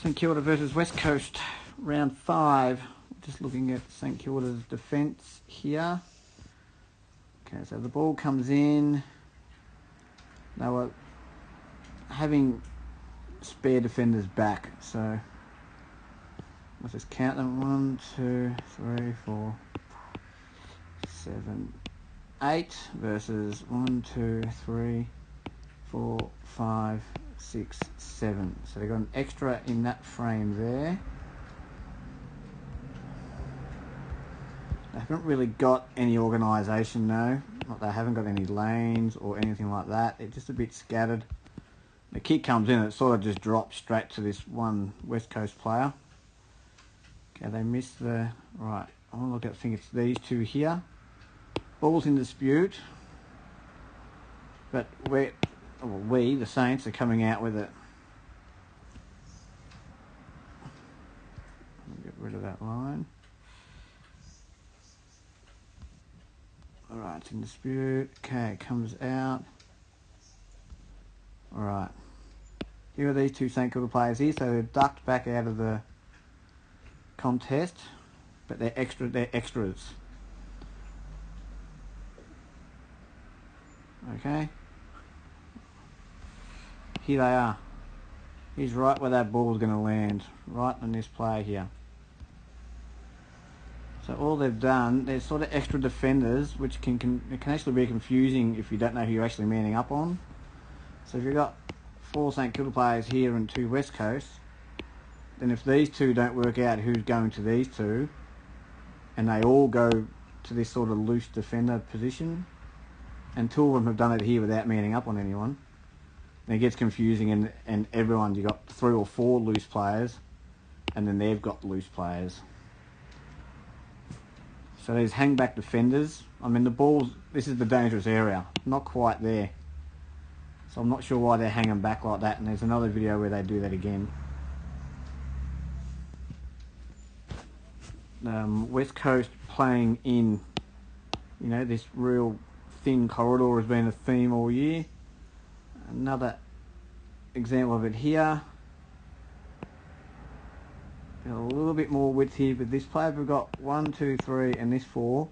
St Kilda versus West Coast, round 5. Just looking at St Kilda's defence here. Okay, so the ball comes in. They were having spare defenders back, so let's just count them. 1, 2, 3, 4, 7, 8 versus 1, 2, 3, 4, 5, 6, 7. So they've got an extra in that frame there. They haven't really got any organisation though. They haven't got any lanes or anything like that. They're just a bit scattered. The kick comes in, it sort of just drops straight to this one West Coast player. Okay, they missed the... Right, I want to look at, I think it's these two here. Ball's in dispute. But we, the Saints, are coming out with it. Get rid of that line. Alright, it's in dispute. Okay, it comes out. Alright. Here are these two St Kilda players here, so they're ducked back out of the contest, but they're extras. Okay. Here they are. He's right where that ball's going to land, right on this player here. So all they've done, they're sort of extra defenders, which can actually be confusing if you don't know who you're actually manning up on. So if you've got 4 St Kilda players here and 2 West Coast, then if these two don't work out who's going to these two, and they all go to this sort of loose defender position, and 2 of them have done it here without manning up on anyone, then it gets confusing, and everyone, you've got 3 or 4 loose players, and then they've got loose players. So these hang back defenders, I mean the balls, this is the dangerous area, not quite there. So I'm not sure why they're hanging back like that, and there's another video where they do that again. West Coast playing in, you know, this real thin corridor has been a theme all year. Another example of it here. Got a little bit more width here, but this player we've got 1, 2, 3 and this 4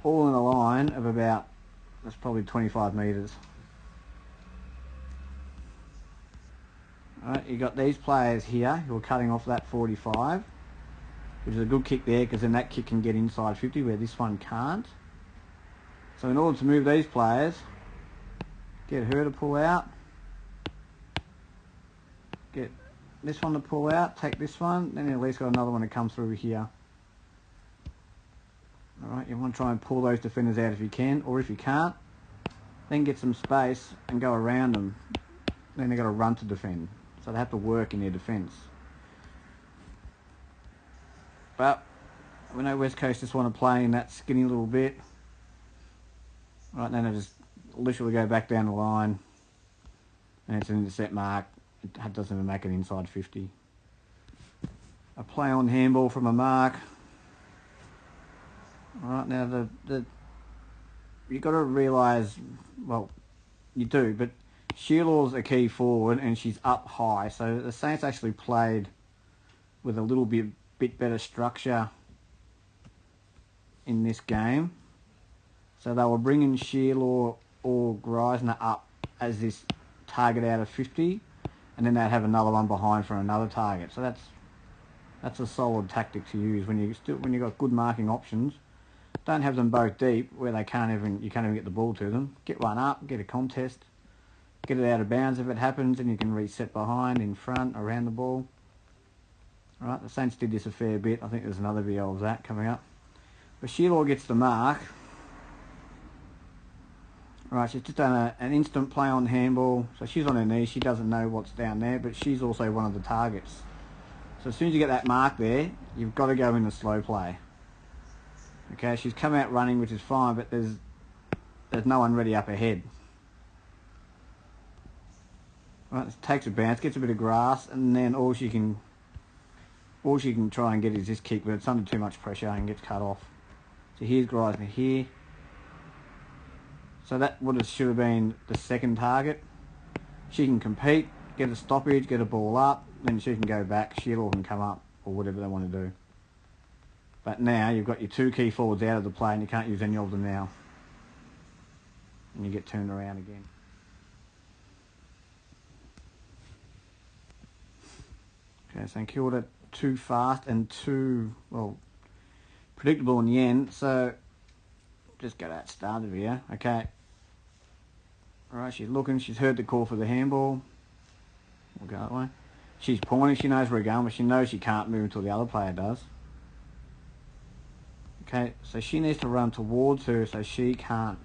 all in a line of about, that's probably 25 metres. Alright, you've got these players here who are cutting off that 45, which is a good kick there because then that kick can get inside 50 where this one can't. So in order to move these players, get her to pull out, get this one to pull out, take this one, then you at least got another one to come through here. Alright, you want to try and pull those defenders out if you can, or if you can't, then get some space and go around them. Then they've got to run to defend. So they have to work in their defence. But we know West Coast just want to play in that skinny little bit. Right, then they just literally go back down the line, and it's an intercept mark. It doesn't even make it inside 50. A play on handball from a mark. Alright, now you've got to realise, well, you do, but Sheilaw's a key forward and she's up high, so the Saints actually played with a little bit better structure in this game. So they were bringing Sheilaw or Greisner up as this target out of 50, and then they'd have another one behind for another target. So that's a solid tactic to use when you've got good marking options. Don't have them both deep where you can't even get the ball to them. Get one up, get a contest, get it out of bounds if it happens, and you can reset behind, in front, around the ball. Alright, the Saints did this a fair bit. I think there's another video of that coming up. But Sheilaw gets the mark. Right, she's just done an instant play on handball. So she's on her knees, she doesn't know what's down there, but she's also one of the targets. So as soon as you get that mark there, you've got to go in the slow play. Okay, she's come out running, which is fine, but there's no one ready up ahead. Right, takes a bounce, gets a bit of grass, and then all she can try and get is this kick, but it's under too much pressure and gets cut off. So here's Greisner here. So that should have been the second target. She can compete, get a stoppage, get a ball up, then she can go back, Sheila can come up, or whatever they want to do. But now you've got your two key forwards out of the play and you can't use any of them now. And you get turned around again. Okay, so KILDA too fast and too, well, predictable in the end, so just get that started here. Okay. Alright, she's looking, she's heard the call for the handball. We'll go that way. She's pointing, she knows where we're going, but she knows she can't move until the other player does. Okay, so she needs to run towards her so she can't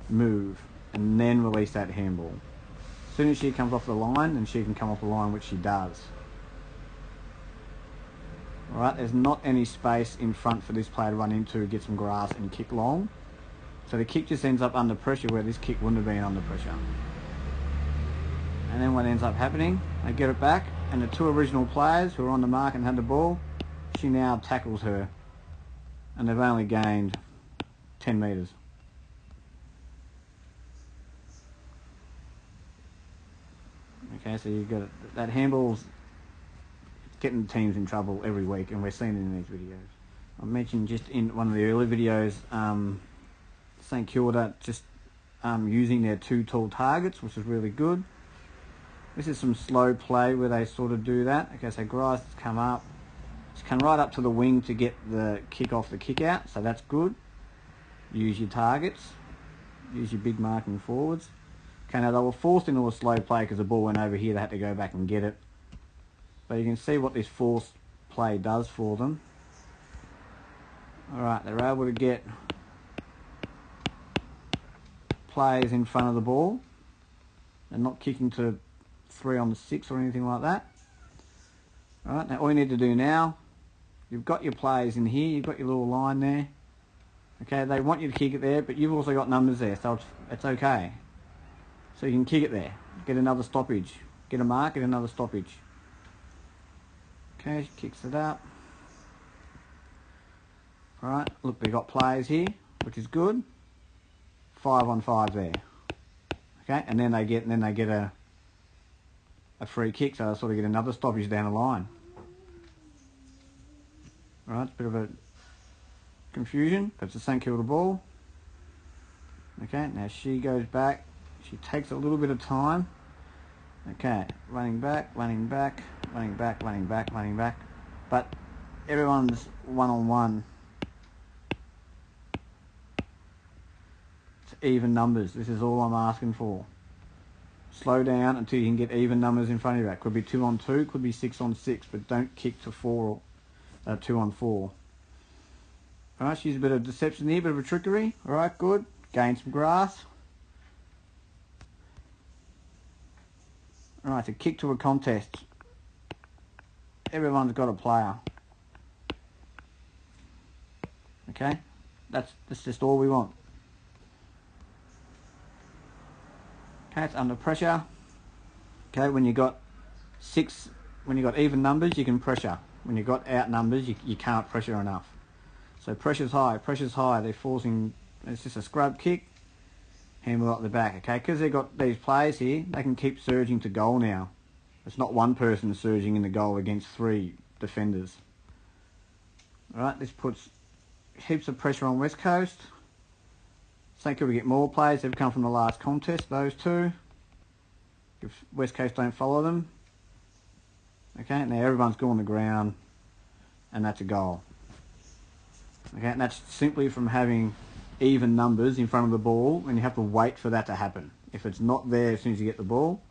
move and then release that handball. As soon as she comes off the line, then she can come off the line, which she does. Alright, there's not any space in front for this player to run into, get some grass and kick long. So the kick just ends up under pressure where this kick wouldn't have been under pressure. And then what ends up happening, they get it back, and the two original players who are on the mark and had the ball, she now tackles her. And they've only gained 10 metres. Okay, so you've got that handball's getting teams in trouble every week, and we're seeing it in these videos. I mentioned just in one of the early videos, St Kilda just using their two tall targets, which is really good. This is some slow play where they sort of do that. Okay, so Grice has come up. She's come right up to the wing to get the kick off the kick out, so that's good. Use your targets. Use your big marking forwards. Okay, now they were forced into a slow play because the ball went over here. They had to go back and get it. But you can see what this forced play does for them. Alright, they're able to get players in front of the ball. They're not kicking to 3 on the 6 or anything like that. Alright, now all you need to do now, you've got your players in here, you've got your little line there. Okay, they want you to kick it there, but you've also got numbers there, so it's okay. So you can kick it there, get another stoppage, get a mark, get another stoppage. Okay, she kicks it up. Alright, look, they've got players here, which is good. 5 on 5 there. Okay, and then they get a free kick, so they sort of get another stoppage down the line. Alright, it's a bit of a confusion, but it's a St Kilda ball. Okay, now she goes back. She takes a little bit of time. Okay, running back, running back, running back, running back, running back. But everyone's one-on-one. It's even numbers. This is all I'm asking for. Slow down until you can get even numbers in front of you. It could be 2 on 2, could be 6 on 6, but don't kick to 4 or 2 on 4. Alright, she's a bit of deception here, a bit of a trickery. Alright, good. Gain some grass. Alright, to kick to a contest. Everyone's got a player. Okay? That's just all we want. Okay, it's under pressure. Okay, when you got even numbers, you can pressure. When you got out numbers, you can't pressure enough. So pressure's high, they're forcing, it's just a scrub kick, handball up the back, okay? Because they've got these players here, they can keep surging to goal now. It's not one person surging in the goal against 3 defenders. Alright, this puts heaps of pressure on West Coast. St Kilda get more players, they've come from the last contest, those two. If West Coast don't follow them. Okay, now everyone's gone on the ground, and that's a goal. Okay, and that's simply from having even numbers in front of the ball, and you have to wait for that to happen. If it's not there as soon as you get the ball,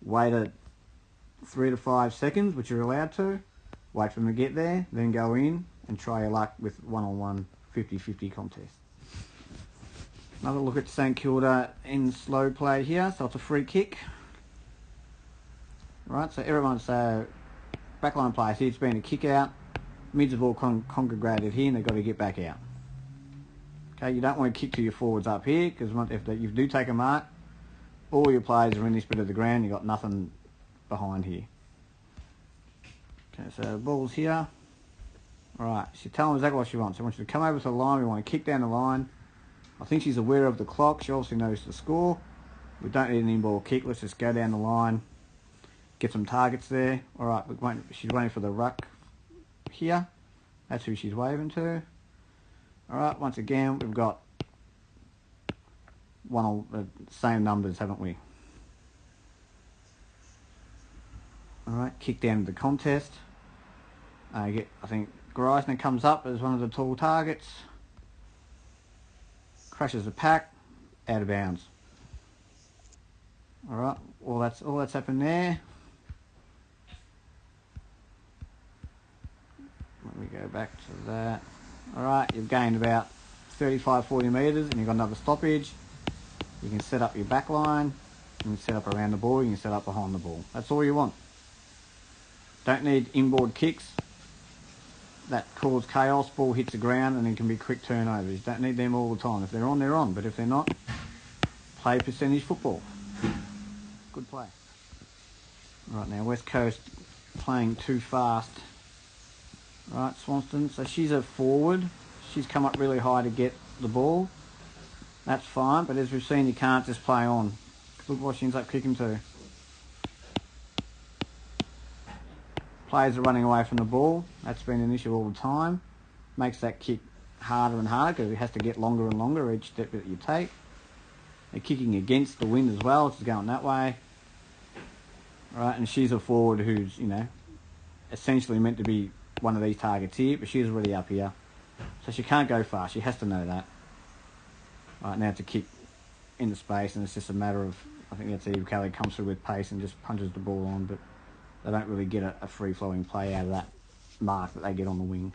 wait 3 to 5 seconds, which you're allowed to. Wait for them to get there, then go in and try your luck with one-on-one 50-50 contest. Another look at St Kilda in slow play here, so it's a free kick. Right, so everyone's backline players here, it's been a kick out. Mids have all congregated here and they've got to get back out. Okay, you don't want to kick to your forwards up here, because if you do take a mark, all your players are in this bit of the ground, you've got nothing behind here. Okay, so the ball's here. Alright, she's telling exactly what she wants. She wants you to come over to the line, we want to kick down the line. I think she's aware of the clock, she obviously knows the score. We don't need an in-ball kick, let's just go down the line get some targets there. All right, she's waiting for the ruck here. That's who she's waving to. All right, once again, we've got one of the same numbers, haven't we? All right, kick down to the contest. I think Greisner comes up as one of the tall targets. Crushes the pack, out of bounds. All right, all that's happened there. Let me go back to that. All right, you've gained about 35-40 metres and you've got another stoppage. You can set up your back line, you can set up around the ball, you can set up behind the ball. That's all you want. Don't need inboard kicks that cause chaos. Ball hits the ground and it can be quick turnovers. You don't need them all the time. If they're on, they're on. But if they're not, play percentage football. Good play. Right now, West Coast playing too fast. Right, Swanston. So she's a forward. She's come up really high to get the ball. That's fine, but as we've seen, you can't just play on. Look what she ends up kicking to. Players are running away from the ball. That's been an issue all the time. Makes that kick harder and harder because it has to get longer and longer each step that you take. They're kicking against the wind as well, which is going that way. Right, and she's a forward who's, essentially meant to be one of these targets here, but she's already up here. So she can't go far. She has to know that. Right, now it's a kick into space, and it's just a matter of, I think that's Eve Kelly comes through with pace and just punches the ball on, but they don't really get a free-flowing play out of that mark that they get on the wing.